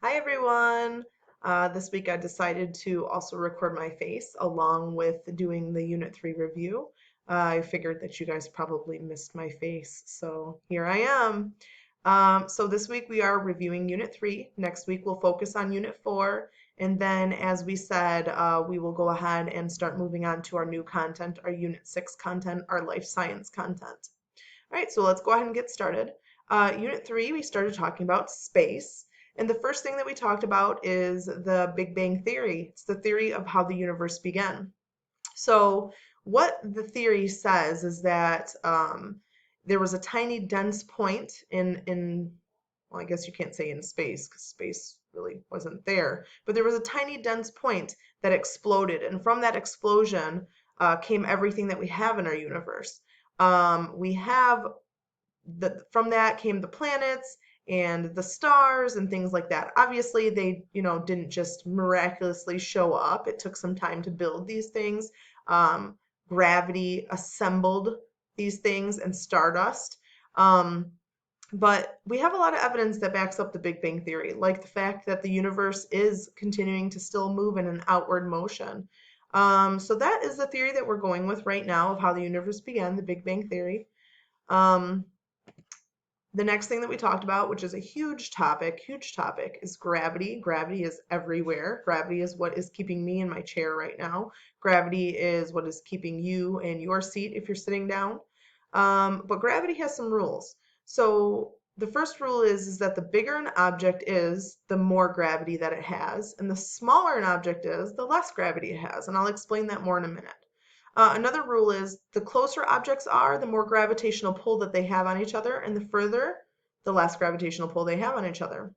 Hi everyone! This week I decided to also record my face along with doing the Unit 3 review. I figured that you guys probably missed my face, so here I am. So this week we are reviewing Unit 3. Next week we'll focus on Unit 4, and then as we said, we will go ahead and start moving on to our new content, our Unit 6 content, our life science content. All right, so let's go ahead and get started. Unit 3, we started talking about space. And the first thing that we talked about is the Big Bang Theory. It's the theory of how the universe began. So, what the theory says is that there was a tiny dense point well, I guess you can't say in space because space really wasn't there, but there was a tiny dense point that exploded. And from that explosion came everything that we have in our universe. We have from that came the planets and the stars and things like that. Obviously, they, didn't just miraculously show up. It took some time to build these things. Um, Gravity assembled these things and stardust. Um, but we have a lot of evidence that backs up the Big Bang Theory, like the fact that the universe is continuing to still move in an outward motion. So that is the theory that we're going with right now of how the universe began, the Big Bang Theory. Um, the next thing that we talked about, which is a huge topic, is gravity. Gravity is everywhere. Gravity is what is keeping me in my chair right now. Gravity is what is keeping you in your seat if you're sitting down. But gravity has some rules. So the first rule is that the bigger an object is, the more gravity that it has, and the smaller an object is, the less gravity it has. And I'll explain that more in a minute. Another rule is the closer objects are, the more gravitational pull that they have on each other, and the further, the less gravitational pull they have on each other.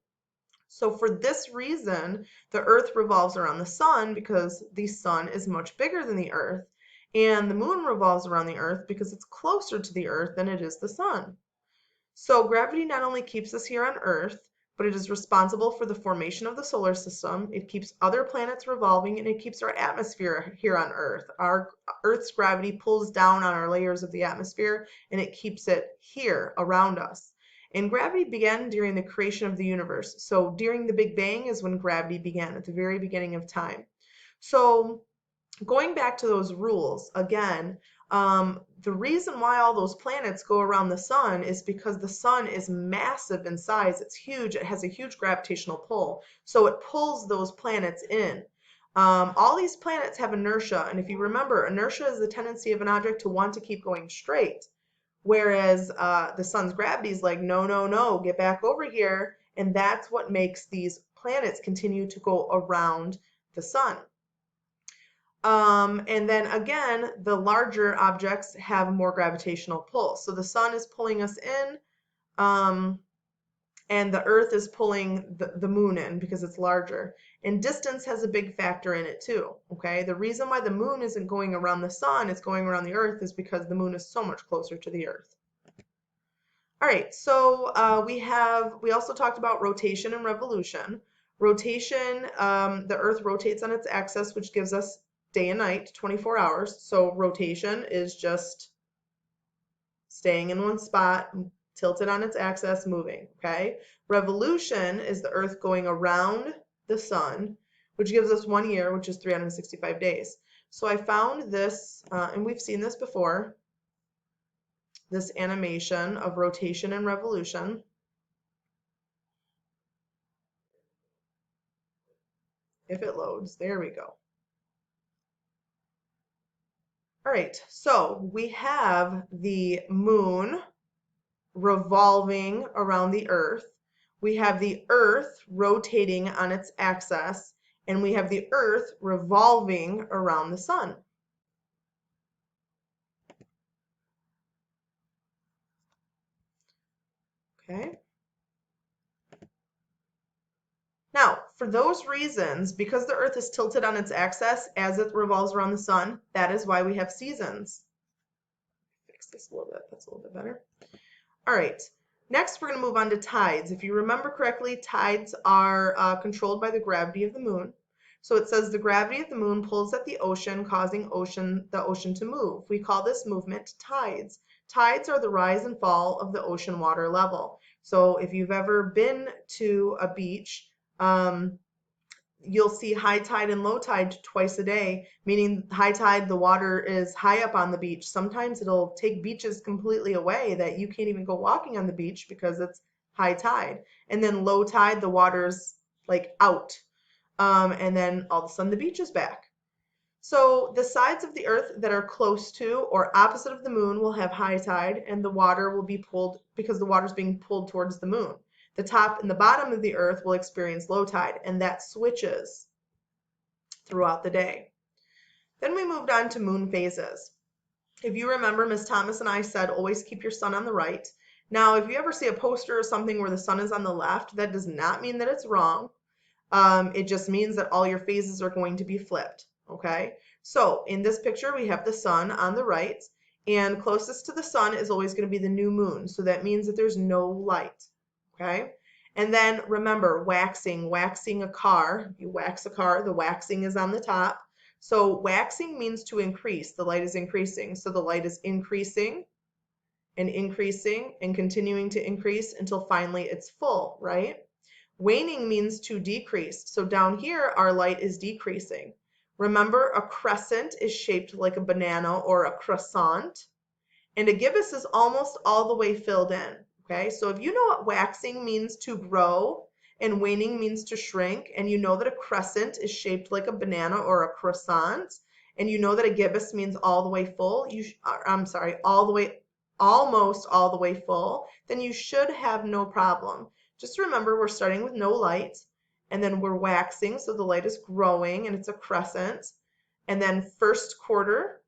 So for this reason, the Earth revolves around the sun because the sun is much bigger than the Earth, and the moon revolves around the Earth because it's closer to the Earth than it is the sun. So gravity not only keeps us here on Earth, but it is responsible for the formation of the solar system. It keeps other planets revolving, and it keeps our atmosphere here on Earth. Our Earth's gravity pulls down on our layers of the atmosphere, and it keeps it here around us. And gravity began during the creation of the universe. So during the Big Bang is when gravity began, at the very beginning of time. So going back to those rules again, the reason why all those planets go around the sun is because the sun is massive in size. It's huge. It has a huge gravitational pull. So it pulls those planets in. All these planets have inertia. And if you remember, inertia is the tendency of an object to want to keep going straight. Whereas the sun's gravity is like, no, no, no, get back over here. And that's what makes these planets continue to go around the sun. And then again, the larger objects have more gravitational pull. So the sun is pulling us in, um, and the earth is pulling the moon in because it's larger. And distance has a big factor in it too, okay? The reason why the moon isn't going around the sun, it's going around the earth, is because the moon is so much closer to the earth. All right, so we also talked about rotation and revolution. Rotation, the Earth rotates on its axis, which gives us day and night, 24 hours. So rotation is just staying in one spot, tilted on its axis, moving, okay? Revolution is the Earth going around the sun, which gives us 1 year, which is 365 days. So I found this, and we've seen this before, this animation of rotation and revolution. If it loads, there we go. All right, so we have the moon revolving around the earth. We have the earth rotating on its axis, and we have the earth revolving around the sun. Okay. Now, for those reasons, because the earth is tilted on its axis as it revolves around the sun, that is why we have seasons. Fix this a little bit. That's a little bit better. All right. Next, we're going to move on to tides. If you remember correctly, tides are controlled by the gravity of the moon. So it says the gravity of the moon pulls at the ocean, causing the ocean to move. We call this movement tides. Tides are the rise and fall of the ocean water level. So if you've ever been to a beach, You'll see high tide and low tide twice a day, meaning high tide, the water is high up on the beach. Sometimes it'll take beaches completely away that you can't even go walking on the beach because it's high tide. And then low tide, the water's like out. And then all of a sudden the beach is back. So the sides of the earth that are close to or opposite of the moon will have high tide, and the water will be pulled because the water is being pulled towards the moon. The top and the bottom of the earth will experience low tide, and that switches throughout the day. Then we moved on to moon phases. If you remember, Miss Thomas and I said always keep your sun on the right. Now, if you ever see a poster or something where the sun is on the left, that does not mean that it's wrong. It just means that all your phases are going to be flipped. Okay, so in this picture, we have the sun on the right, and closest to the sun is always going to be the new moon. So that means that there's no light. Okay, and then remember waxing a car. You wax a car, the waxing is on the top. So waxing means to increase. The light is increasing. So the light is increasing and continuing to increase until finally it's full, right? Waning means to decrease. So down here, our light is decreasing. Remember, a crescent is shaped like a banana or a croissant, and a gibbous is almost all the way filled in. Okay, so if you know what waxing means to grow and waning means to shrink, and you know that a crescent is shaped like a banana or a croissant, and you know that a gibbous means all the way full, almost all the way full, then you should have no problem. Just remember, we're starting with no light, and then we're waxing, so the light is growing, and it's a crescent, and then first quarter,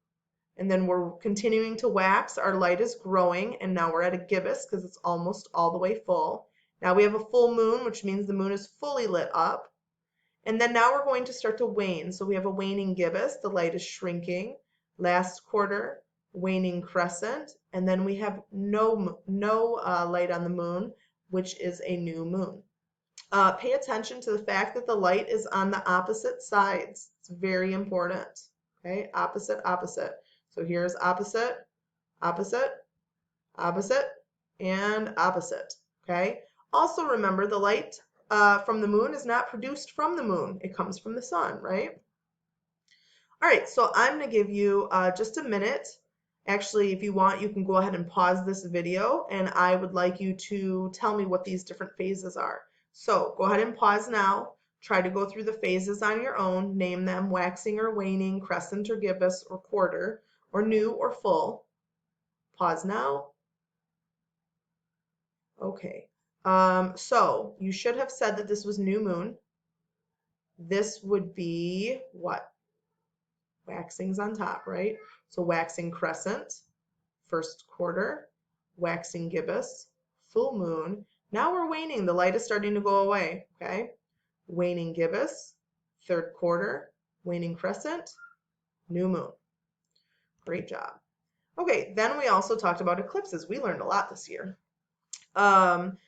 and then we're continuing to wax. Our light is growing, and now we're at a gibbous because it's almost all the way full. Now we have a full moon, which means the moon is fully lit up. And then now we're going to start to wane. So we have a waning gibbous, the light is shrinking. Last quarter, waning crescent, and then we have no light on the moon, which is a new moon. Pay attention to the fact that the light is on the opposite sides. It's very important. Okay, opposite, opposite. So here's opposite, opposite, opposite, and opposite. Okay. Also remember, the light from the moon is not produced from the moon. It comes from the sun, right? All right, so I'm going to give you just a minute. Actually, if you want, you can go ahead and pause this video, and I would like you to tell me what these different phases are. So go ahead and pause now. Try to go through the phases on your own. Name them: waxing or waning, crescent or gibbous or quarter, or new or full. Pause now. Okay. So you should have said that this was new moon. This would be what? Waxing's on top, right? So waxing crescent, first quarter, waxing gibbous, full moon. Now we're waning. The light is starting to go away, okay? Waning gibbous, third quarter, waning crescent, new moon. Great job. Okay, then we also talked about eclipses. We learned a lot this year.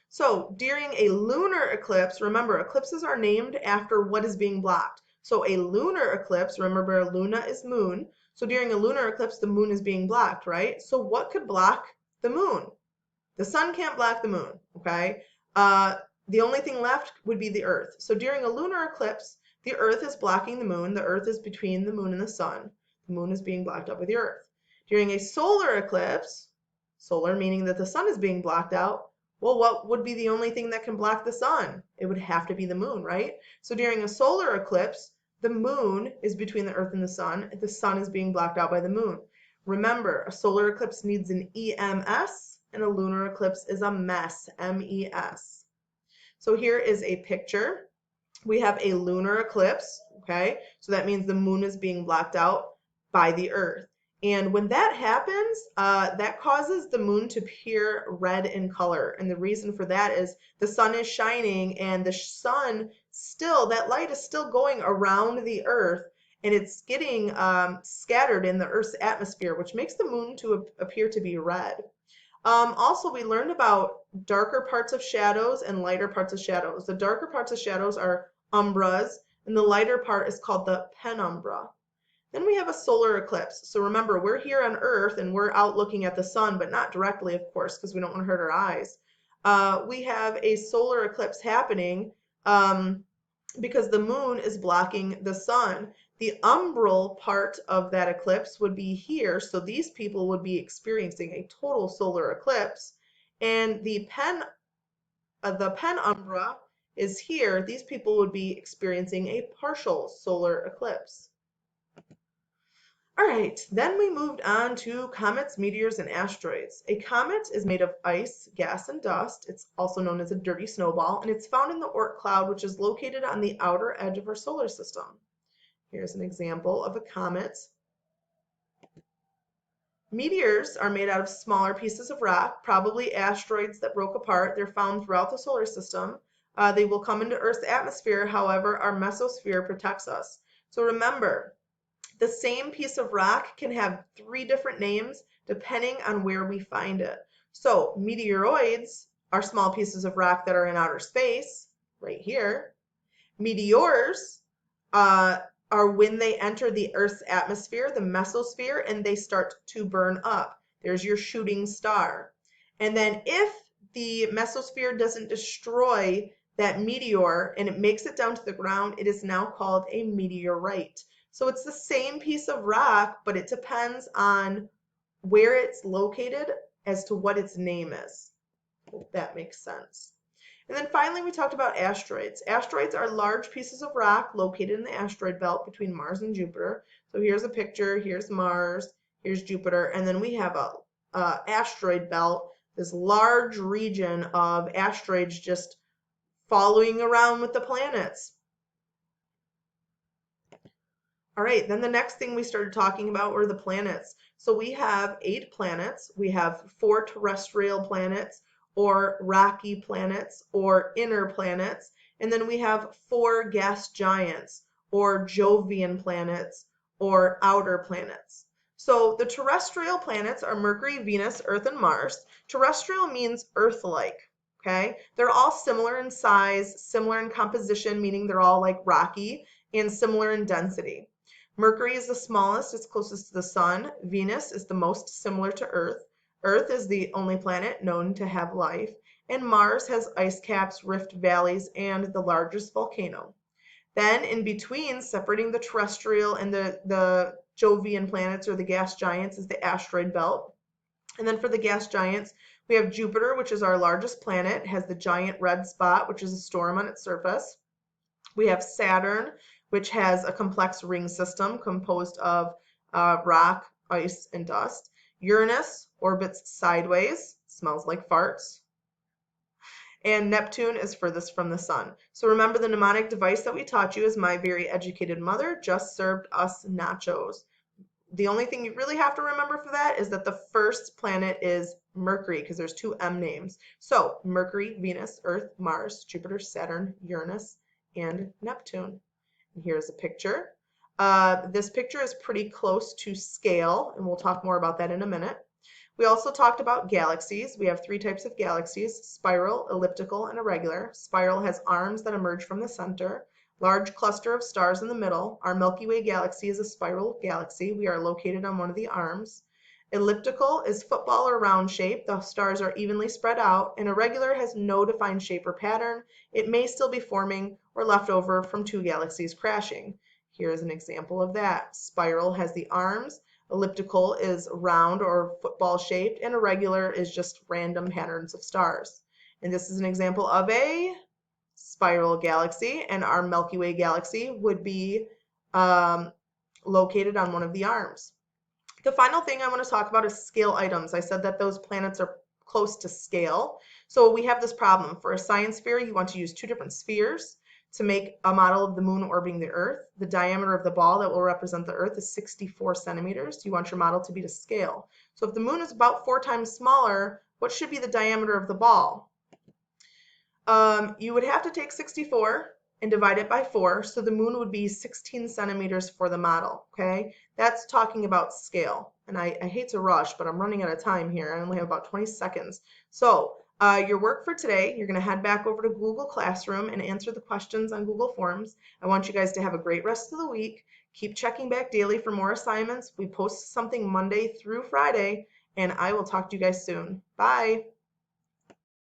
So during a lunar eclipse, remember, eclipses are named after what is being blocked. So a lunar eclipse, remember, luna is moon. So during a lunar eclipse, the moon is being blocked, right? So what could block the moon? The sun can't block the moon, okay? The only thing left would be the earth. So during a lunar eclipse, the earth is blocking the moon. The earth is between the moon and the sun. The moon is being blocked out by the earth. During a solar eclipse, solar meaning that the sun is being blocked out, well, what would be the only thing that can block the sun? It would have to be the moon, right? So during a solar eclipse, the moon is between the earth and the sun is being blocked out by the moon. Remember, a solar eclipse needs an EMS, and a lunar eclipse is a MES, M-E-S. So here is a picture. We have a lunar eclipse, okay? So that means the moon is being blocked out by the earth. And when that happens, that causes the moon to appear red in color. And the reason for that is the sun is shining, and the sun still, that light is still going around the earth, and it's getting scattered in the earth's atmosphere, which makes the moon to appear to be red. Also, we learned about darker parts of shadows and lighter parts of shadows. The darker parts of shadows are umbras, and the lighter part is called the penumbra. Then we have a solar eclipse. So remember, we're here on Earth and we're out looking at the sun, but not directly, of course, because we don't want to hurt our eyes. We have a solar eclipse happening because the moon is blocking the sun. The umbral part of that eclipse would be here, so these people would be experiencing a total solar eclipse. And the penumbra is here. These people would be experiencing a partial solar eclipse. All right, then we moved on to comets, meteors, and asteroids. A comet is made of ice, gas, and dust. It's also known as a dirty snowball, and it's found in the Oort cloud, which is located on the outer edge of our solar system. Here's an example of a comet. Meteors are made out of smaller pieces of rock, probably asteroids that broke apart. They're found throughout the solar system. They will come into Earth's atmosphere. However, our mesosphere protects us. So remember, the same piece of rock can have 3 different names depending on where we find it. So meteoroids are small pieces of rock that are in outer space, right here. Meteors are when they enter the Earth's atmosphere, the mesosphere, and they start to burn up. There's your shooting star. And then if the mesosphere doesn't destroy that meteor and it makes it down to the ground, it is now called a meteorite. So it's the same piece of rock, but it depends on where it's located as to what its name is. Hope that makes sense. And then finally, we talked about asteroids. Asteroids are large pieces of rock located in the asteroid belt between Mars and Jupiter. So here's a picture. Here's Mars. Here's Jupiter. And then we have a asteroid belt, this large region of asteroids just following around with the planets. All right, then the next thing we started talking about were the planets. So we have 8 planets. We have 4 terrestrial planets, or rocky planets, or inner planets. And then we have 4 gas giants, or Jovian planets, or outer planets. So the terrestrial planets are Mercury, Venus, Earth, and Mars. Terrestrial means Earth-like, okay? They're all similar in size, similar in composition, meaning they're all like rocky, and similar in density. Mercury is the smallest, it's closest to the sun. Venus is the most similar to Earth. Earth is the only planet known to have life. And Mars has ice caps, rift valleys, and the largest volcano. Then in between, separating the terrestrial and the Jovian planets or the gas giants is the asteroid belt. And then for the gas giants, we have Jupiter, which is our largest planet. It has the giant red spot, which is a storm on its surface. We have Saturn, which has a complex ring system composed of rock, ice, and dust. Uranus orbits sideways, smells like farts. And Neptune is furthest from the sun. So remember, the mnemonic device that we taught you is my very educated mother just served us nachos. The only thing you really have to remember for that is that the first planet is Mercury, because there's 2 M names. So Mercury, Venus, Earth, Mars, Jupiter, Saturn, Uranus, and Neptune. And here's a picture. This picture is pretty close to scale, and we'll talk more about that in a minute. We also talked about galaxies. We have 3 types of galaxies: spiral, elliptical, and irregular. Spiral has arms that emerge from the center. Large cluster of stars in the middle. Our Milky Way galaxy is a spiral galaxy. We are located on one of the arms. Elliptical is football or round shape. The stars are evenly spread out. And irregular has no defined shape or pattern. It may still be forming or left over from 2 galaxies crashing. Here is an example of that. Spiral has the arms. Elliptical is round or football shaped, and irregular is just random patterns of stars. And this is an example of a spiral galaxy, and our Milky Way galaxy would be located on one of the arms. The final thing I want to talk about is scale items. I said that those planets are close to scale. So we have this problem. For a science fair, you want to use 2 different spheres to make a model of the moon orbiting the Earth. The diameter of the ball that will represent the Earth is 64 centimeters. You want your model to be to scale. So if the moon is about 4 times smaller, what should be the diameter of the ball? You would have to take 64 and divide it by 4, so the moon would be 16 centimeters for the model, okay? That's talking about scale. And I hate to rush, but I'm running out of time here. I only have about 20 seconds. So your work for today, you're going to head back over to Google Classroom and answer the questions on Google Forms. I want you guys to have a great rest of the week. Keep checking back daily for more assignments. We post something Monday through Friday, and I will talk to you guys soon. Bye.